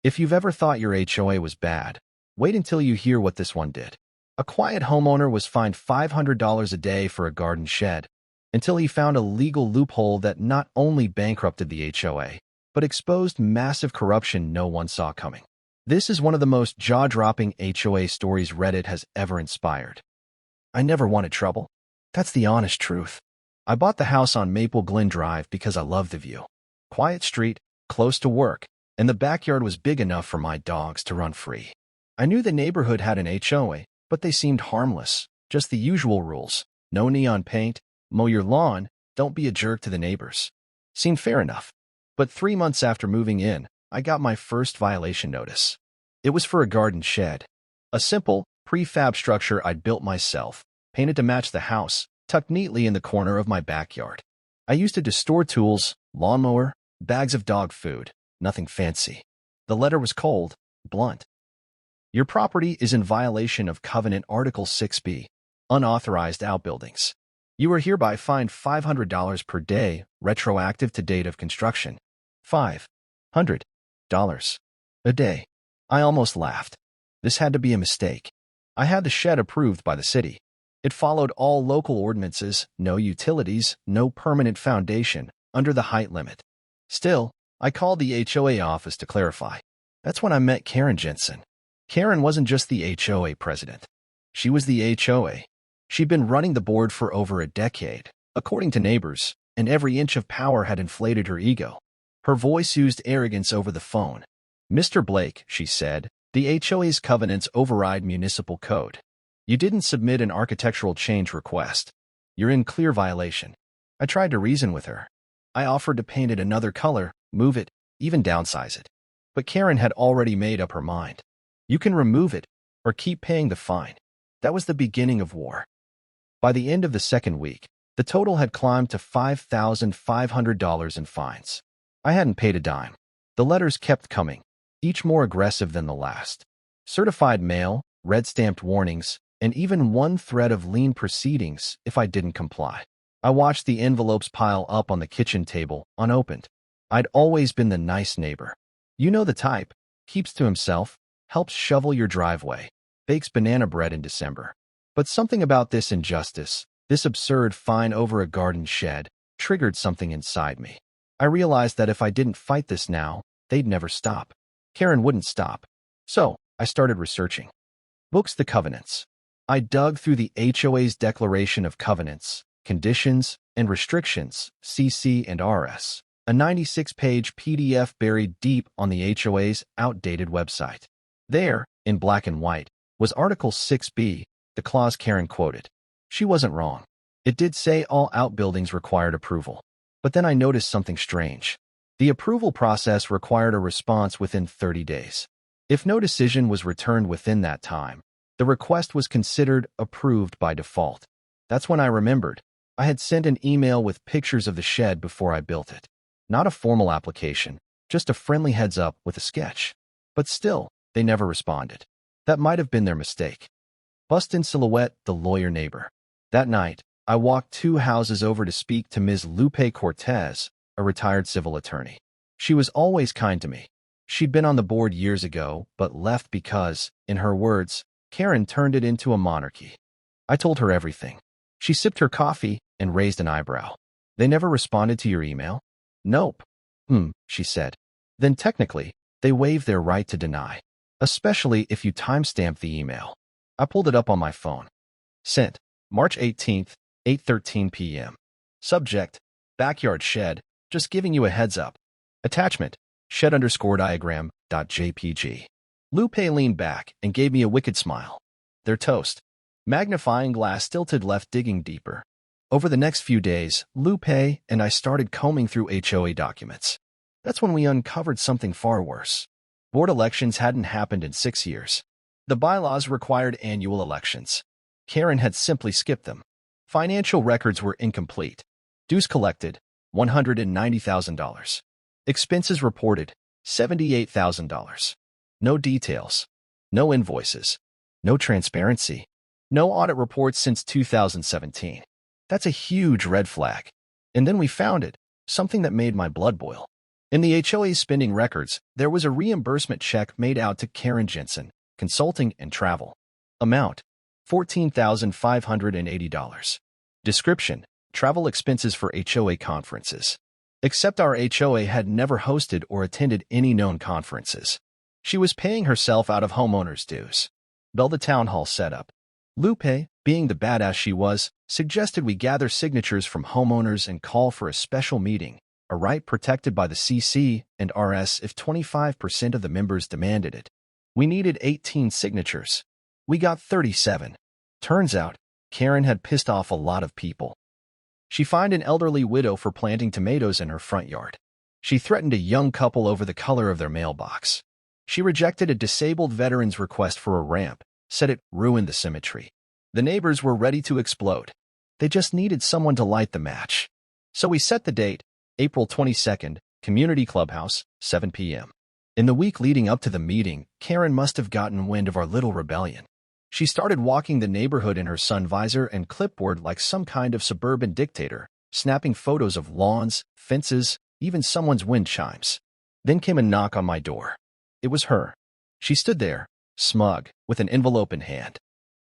If you've ever thought your HOA was bad, wait until you hear what this one did. A quiet homeowner was fined $500 a day for a garden shed until he found a legal loophole that not only bankrupted the HOA, but exposed massive corruption no one saw coming. This is one of the most jaw-dropping HOA stories Reddit has ever inspired. I never wanted trouble. That's the honest truth. I bought the house on Maple Glen Drive because I love the view. Quiet street, close to work, and the backyard was big enough for my dogs to run free. I knew the neighborhood had an HOA, but they seemed harmless, just the usual rules. No neon paint, mow your lawn, don't be a jerk to the neighbors. Seemed fair enough. But 3 months after moving in, I got my first violation notice. It was for a garden shed. A simple, prefab structure I'd built myself, painted to match the house, tucked neatly in the corner of my backyard. I used it to store tools, lawnmower, bags of dog food, nothing fancy. The letter was cold, blunt. Your property is in violation of Covenant Article 6b, unauthorized outbuildings. You are hereby fined $500 per day, retroactive to date of construction. $500 a day. I almost laughed. This had to be a mistake. I had the shed approved by the city. It followed all local ordinances, no utilities, no permanent foundation, under the height limit. Still, I called the HOA office to clarify. That's when I met Karen Jensen. Karen wasn't just the HOA president. She was the HOA. She'd been running the board for over a decade, according to neighbors, and every inch of power had inflated her ego. Her voice oozed arrogance over the phone. "Mr. Blake," she said, "the HOA's covenants override municipal code. You didn't submit an architectural change request. You're in clear violation." I tried to reason with her. I offered to paint it another color, move it, even downsize it. But Karen had already made up her mind. You can remove it or keep paying the fine. That was the beginning of war. By the end of the second week, the total had climbed to $5,500 in fines. I hadn't paid a dime. The letters kept coming, each more aggressive than the last. Certified mail, red-stamped warnings, and even one threat of lien proceedings if I didn't comply. I watched the envelopes pile up on the kitchen table, unopened. I'd always been the nice neighbor. You know the type. Keeps to himself, helps shovel your driveway, bakes banana bread in December. But something about this injustice, this absurd fine over a garden shed, triggered something inside me. I realized that if I didn't fight this now, they'd never stop. Karen wouldn't stop. So, I started researching. Books the covenants. I dug through the HOA's Declaration of Covenants, Conditions, and Restrictions, CC and RS, a 96-page PDF buried deep on the HOA's outdated website. There, in black and white, was Article 6b, the clause Karen quoted. She wasn't wrong. It did say all outbuildings required approval. But then I noticed something strange. The approval process required a response within 30 days. If no decision was returned within that time, the request was considered approved by default. That's when I remembered. I had sent an email with pictures of the shed before I built it. Not a formal application, just a friendly heads-up with a sketch. But still, they never responded. That might have been their mistake. Bust in silhouette, the lawyer neighbor. That night, I walked 2 houses over to speak to Ms. Lupe Cortez, a retired civil attorney. She was always kind to me. She'd been on the board years ago, but left because, in her words, Karen turned it into a monarchy. I told her everything. She sipped her coffee and raised an eyebrow. "They never responded to your email?" "Nope." She said. "Then technically, they waive their right to deny, especially if you timestamp the email." I pulled it up on my phone. Sent, March 18th, 8:13 p.m. Subject, backyard shed, just giving you a heads up. Attachment, shed_diagram.jpg. Lupe leaned back and gave me a wicked smile. They're toast. Magnifying glass tilted left, digging deeper. Over the next few days, Lupe and I started combing through HOA documents. That's when we uncovered something far worse. Board elections hadn't happened in 6 years. The bylaws required annual elections. Karen had simply skipped them. Financial records were incomplete. Dues collected, $190,000. Expenses reported, $78,000. No details. No invoices. No transparency. No audit reports since 2017. That's a huge red flag. And then we found it, something that made my blood boil. In the HOA spending records, there was a reimbursement check made out to Karen Jensen, Consulting and Travel. Amount: $14,580. Description: travel expenses for HOA conferences. Except our HOA had never hosted or attended any known conferences. She was paying herself out of homeowners' dues. The town hall setup. Lupe, being the badass she was, suggested we gather signatures from homeowners and call for a special meeting, a right protected by the CC and RS if 25% of the members demanded it. We needed 18 signatures. We got 37. Turns out, Karen had pissed off a lot of people. She fined an elderly widow for planting tomatoes in her front yard. She threatened a young couple over the color of their mailbox. She rejected a disabled veteran's request for a ramp, said it ruined the symmetry. The neighbors were ready to explode. They just needed someone to light the match. So we set the date, April 22nd, Community Clubhouse, 7 p.m. In the week leading up to the meeting, Karen must have gotten wind of our little rebellion. She started walking the neighborhood in her sun visor and clipboard like some kind of suburban dictator, snapping photos of lawns, fences, even someone's wind chimes. Then came a knock on my door. It was her. She stood there, smug, with an envelope in hand.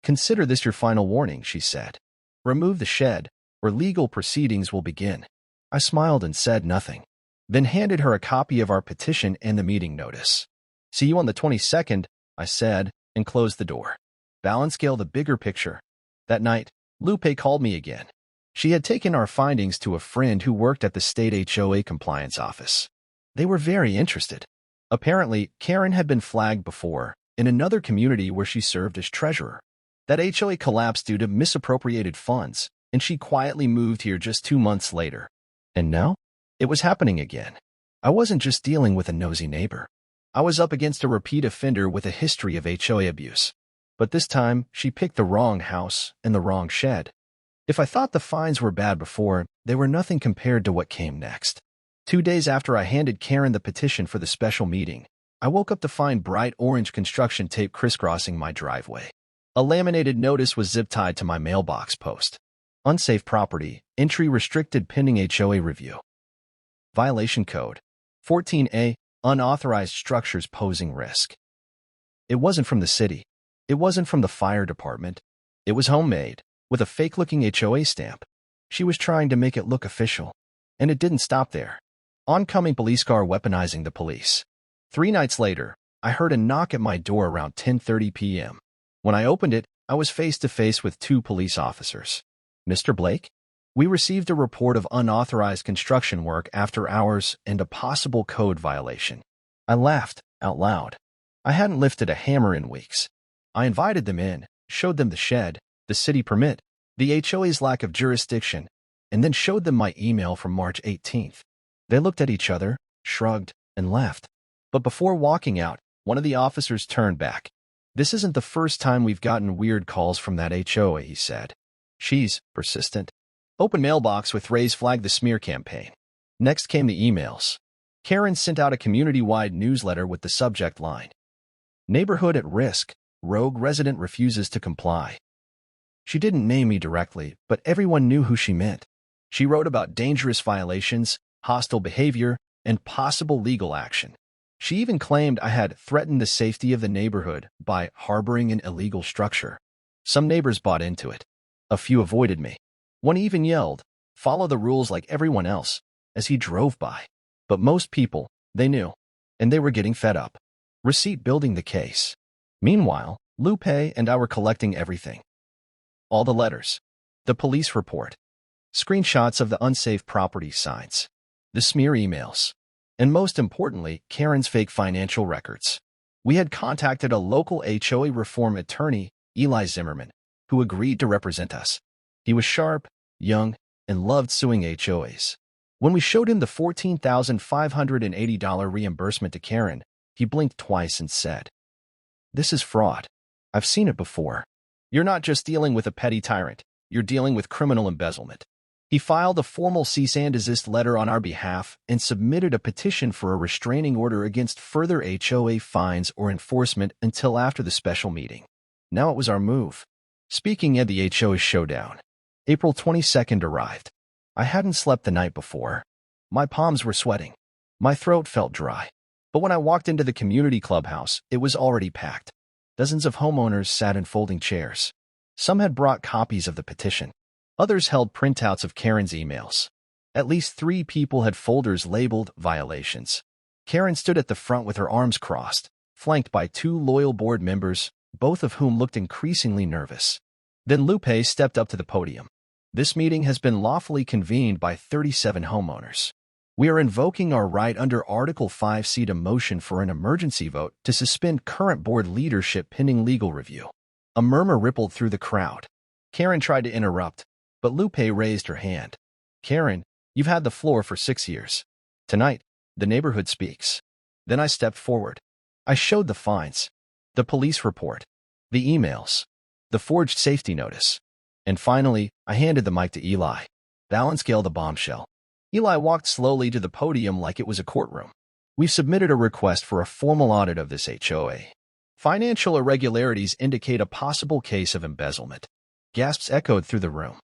"Consider this your final warning," she said. "Remove the shed, or legal proceedings will begin." I smiled and said nothing, then handed her a copy of our petition and the meeting notice. "See you on the 22nd, I said, and closed the door. Balance scale the bigger picture. That night, Lupe called me again. She had taken our findings to a friend who worked at the state HOA compliance office. They were very interested. Apparently, Karen had been flagged before, in another community where she served as treasurer. That HOA collapsed due to misappropriated funds, and she quietly moved here just 2 months later. And now? It was happening again. I wasn't just dealing with a nosy neighbor. I was up against a repeat offender with a history of HOA abuse. But this time, she picked the wrong house and the wrong shed. If I thought the fines were bad before, they were nothing compared to what came next. 2 days after I handed Karen the petition for the special meeting, I woke up to find bright orange construction tape crisscrossing my driveway. A laminated notice was zip-tied to my mailbox post. Unsafe property, entry restricted pending HOA review. Violation code 14A, unauthorized structures posing risk. It wasn't from the city. It wasn't from the fire department. It was homemade, with a fake-looking HOA stamp. She was trying to make it look official. And it didn't stop there. Oncoming police car weaponizing the police. 3 nights later, I heard a knock at my door around 10:30 p.m. When I opened it, I was face-to-face with 2 police officers. "Mr. Blake? We received a report of unauthorized construction work after hours and a possible code violation." I laughed out loud. I hadn't lifted a hammer in weeks. I invited them in, showed them the shed, the city permit, the HOA's lack of jurisdiction, and then showed them my email from March 18th. They looked at each other, shrugged, and left. But before walking out, one of the officers turned back. "This isn't the first time we've gotten weird calls from that HOA," he said. "She's persistent." Open mailbox with raise flag the smear campaign. Next came the emails. Karen sent out a community-wide newsletter with the subject line: "Neighborhood at risk. Rogue resident refuses to comply." She didn't name me directly, but everyone knew who she meant. She wrote about dangerous violations, hostile behavior, and possible legal action. She even claimed I had threatened the safety of the neighborhood by harboring an illegal structure. Some neighbors bought into it. A few avoided me. One even yelled, "Follow the rules like everyone else," as he drove by. But most people, they knew, and they were getting fed up. Receipt building the case. Meanwhile, Lupe and I were collecting everything. All the letters, the police report, screenshots of the unsafe property signs, the smear emails, and most importantly, Karen's fake financial records. We had contacted a local HOA reform attorney, Eli Zimmerman, who agreed to represent us. He was sharp, young, and loved suing HOAs. When we showed him the $14,580 reimbursement to Karen, he blinked twice and said, "This is fraud. I've seen it before. You're not just dealing with a petty tyrant, you're dealing with criminal embezzlement." He filed a formal cease and desist letter on our behalf and submitted a petition for a restraining order against further HOA fines or enforcement until after the special meeting. Now it was our move. Speaking at the HOA Showdown, April 22nd arrived. I hadn't slept the night before. My palms were sweating. My throat felt dry. But when I walked into the community clubhouse, it was already packed. Dozens of homeowners sat in folding chairs. Some had brought copies of the petition. Others held printouts of Karen's emails. At least 3 people had folders labeled violations. Karen stood at the front with her arms crossed, flanked by 2 loyal board members, both of whom looked increasingly nervous. Then Lupe stepped up to the podium. This meeting has been lawfully convened by 37 homeowners. We are invoking our right under Article 5C to motion for an emergency vote to suspend current board leadership pending legal review. A murmur rippled through the crowd. Karen tried to interrupt, but Lupe raised her hand. Karen, you've had the floor for 6 years. Tonight, the neighborhood speaks. Then I stepped forward. I showed the fines, the police report, the emails, the forged safety notice. And finally, I handed the mic to Eli. Balance-scale the bombshell. Eli walked slowly to the podium like it was a courtroom. We've submitted a request for a formal audit of this HOA. Financial irregularities indicate a possible case of embezzlement. Gasps echoed through the room.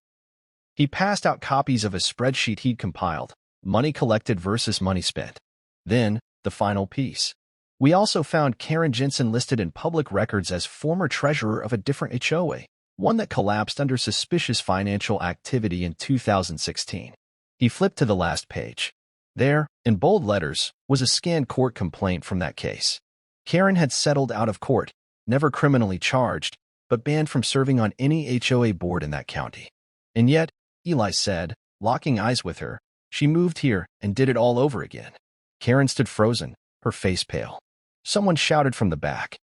He passed out copies of a spreadsheet he'd compiled, money collected versus money spent. Then, the final piece. We also found Karen Jensen listed in public records as former treasurer of a different HOA, one that collapsed under suspicious financial activity in 2016. He flipped to the last page. There, in bold letters, was a scanned court complaint from that case. Karen had settled out of court, never criminally charged, but banned from serving on any HOA board in that county. And yet, Eli said, locking eyes with her, she moved here and did it all over again. Karen stood frozen, her face pale. Someone shouted from the back.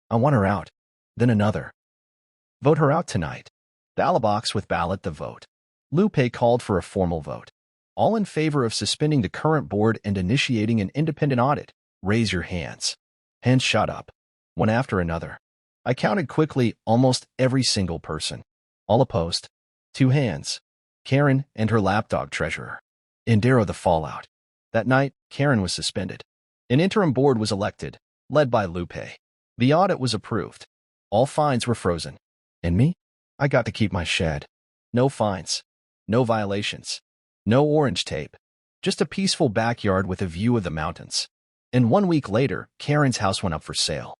I want her out. Then another. Vote her out tonight. Ballot box with ballot the vote. Lupe called for a formal vote. All in favor of suspending the current board and initiating an independent audit, raise your hands. Hands shot up, one after another. I counted quickly almost every single person. All opposed. 2 hands. Karen and her lapdog treasurer. Endero the fallout. That night, Karen was suspended. An interim board was elected, led by Lupe. The audit was approved. All fines were frozen. And me? I got to keep my shed. No fines. No violations. No orange tape. Just a peaceful backyard with a view of the mountains. And 1 week later, Karen's house went up for sale.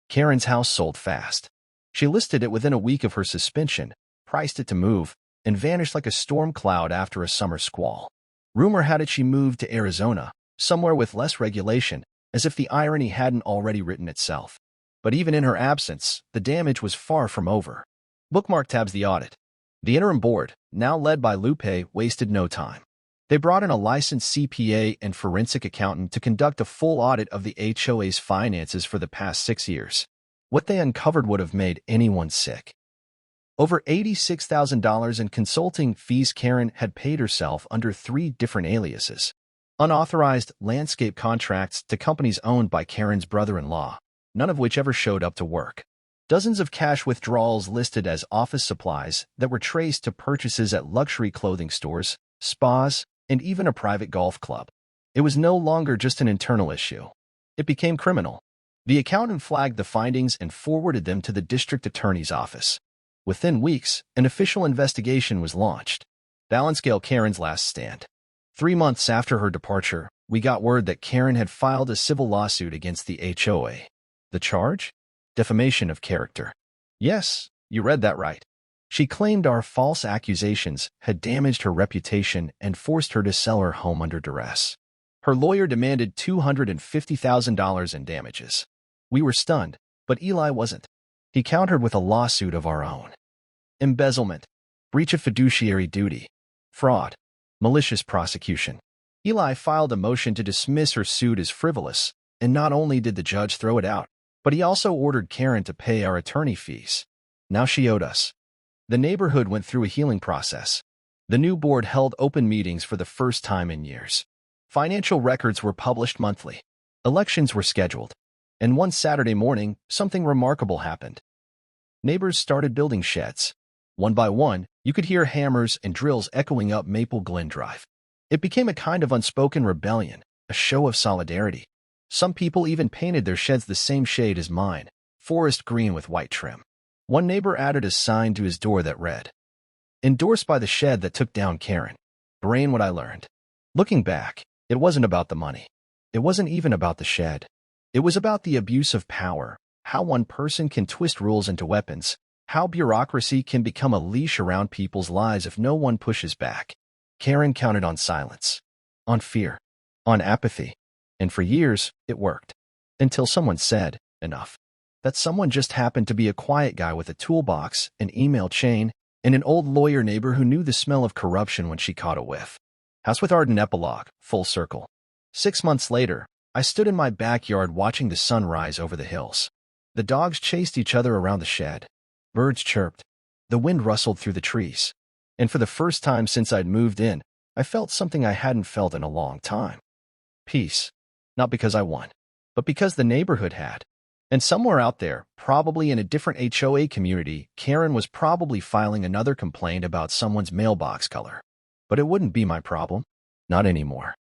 Karen's house sold fast. She listed it within a week of her suspension, priced it to move, and vanished like a storm cloud after a summer squall. Rumor had it she moved to Arizona, somewhere with less regulation, as if the irony hadn't already written itself. But even in her absence, the damage was far from over. Bookmark tabs the audit. The interim board, now led by Lupe, wasted no time. They brought in a licensed CPA and forensic accountant to conduct a full audit of the HOA's finances for the past 6 years. What they uncovered would have made anyone sick. Over $86,000 in consulting fees Karen had paid herself under 3 different aliases. Unauthorized landscape contracts to companies owned by Karen's brother-in-law, none of which ever showed up to work. Dozens of cash withdrawals listed as office supplies that were traced to purchases at luxury clothing stores, spas, and even a private golf club. It was no longer just an internal issue. It became criminal. The accountant flagged the findings and forwarded them to the district attorney's office. Within weeks, an official investigation was launched. Balance-scale Karen's last stand. 3 months after her departure, we got word that Karen had filed a civil lawsuit against the HOA. The charge? Defamation of character. Yes, you read that right. She claimed our false accusations had damaged her reputation and forced her to sell her home under duress. Her lawyer demanded $250,000 in damages. We were stunned, but Eli wasn't. He countered with a lawsuit of our own. Embezzlement, breach of fiduciary duty, fraud, malicious prosecution. Eli filed a motion to dismiss her suit as frivolous, and not only did the judge throw it out, but he also ordered Karen to pay our attorney fees. Now she owed us. The neighborhood went through a healing process. The new board held open meetings for the first time in years. Financial records were published monthly. Elections were scheduled. And one Saturday morning, something remarkable happened. Neighbors started building sheds. One by one, you could hear hammers and drills echoing up Maple Glen Drive. It became a kind of unspoken rebellion, a show of solidarity. Some people even painted their sheds the same shade as mine, forest green with white trim. One neighbor added a sign to his door that read, "Endorsed by the shed that took down Karen." Brain what I learned. Looking back, It wasn't about the money. It wasn't even about the shed. It was about the abuse of power, how one person can twist rules into weapons, how bureaucracy can become a leash around people's lives if no one pushes back. Karen counted on silence, on fear, on apathy. And for years, it worked. Until someone said, enough. That someone just happened to be a quiet guy with a toolbox, an email chain, and an old lawyer neighbor who knew the smell of corruption when she caught a whiff. House with Arden epilogue, full circle. 6 months later, I stood in my backyard watching the sun rise over the hills. The dogs chased each other around the shed. Birds chirped. The wind rustled through the trees. And for the first time since I'd moved in, I felt something I hadn't felt in a long time. Peace. Not because I won, but because the neighborhood had. And somewhere out there, probably in a different HOA community, Karen was probably filing another complaint about someone's mailbox color. But it wouldn't be my problem. Not anymore.